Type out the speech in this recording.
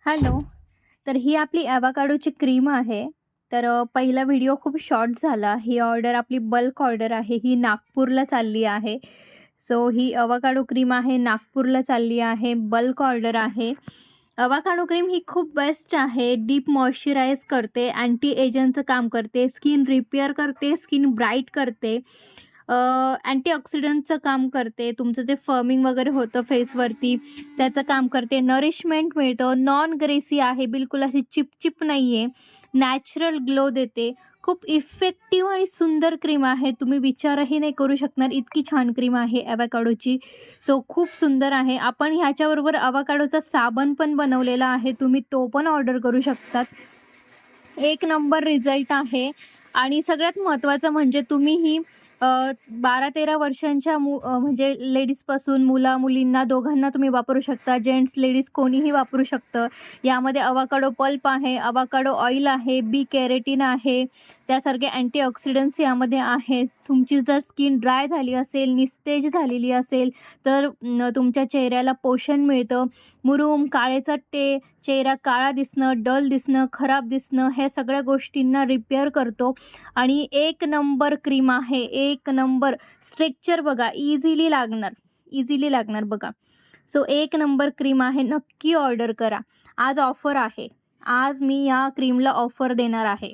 Hello. तर ही आपली एवाकाडोची cream आहे. तर पहिला व्हिडिओ खूप शॉर्ट झाला. ही ऑर्डर आपली बल्क ऑर्डर आहे. ही नागपूरला चालली आहे. सो ही अवाकाडो क्रीम आहे, नागपूरला चालली आहे. बल्क ऑर्डर आहे. अवाकाडो क्रीम ही खूप बेस्ट आहे. डीप मॉइश्चराइज करते, अँटी एजंटचं काम करते, स्किन रिपेअर करते, स्किन ब्राईट करते, अँटीऑक्सिडंटचं काम करते. तुमचं जे फर्मिंग वगैरे होतं फेसवरती त्याचं काम करते. नरिशमेंट मिळतं. नॉन ग्रेसी आहे. बिलकुल अशी चिपचिप नाही आहे. नॅचरल ग्लो देते. खूप इफेक्टिव्ह आणि सुंदर क्रीम आहे. तुम्ही विचारही नाही करू शकणार इतकी छान क्रीम आहे एवोकॅडोची. सो खूप सुंदर आहे. आपण ह्याच्याबरोबर अवोकॅडोचा साबण पण बनवलेला आहे. तुम्ही तो पण ऑर्डर करू शकतात. एक नंबर रिझल्ट आहे आणि सगळ्यात महत्त्वाचं म्हणजे तुम्ही ही 12-13 वर्षांच्या म्हणजे लेडीजपासून मुला-मुलींना दोघांना तुम्ही वापरू शकता. जेंट्स, लेडीज कोणीही वापरू शकतं. यामध्ये अवाकाडो पल्प आहे, अवाकाडो ऑइल आहे, बी कॅरोटीन आहे. त्यासारखे अँटीऑक्सिडंट्स यामध्ये आहेत. तुमची जर स्किन ड्राय झाली असेल, निस्तेज झालेली असेल, तर तुमच्या चेहऱ्याला पोषण मिळतं. मुरूम, काळे चट्टे, चेहरा काळा दिसणं, डल दिसणं, खराब दिसणं, ह्या सगळ्या गोष्टींना रिपेअर करतो आणि एक नंबर क्रीम आहे. एक नंबर स्ट्रेक्चर बघा, इझिली लागणार बघा. सो एक नंबर क्रीम आहे. नक्की ऑर्डर करा. आज ऑफर आहे. आज मी या क्रीमला ऑफर देणार आहे.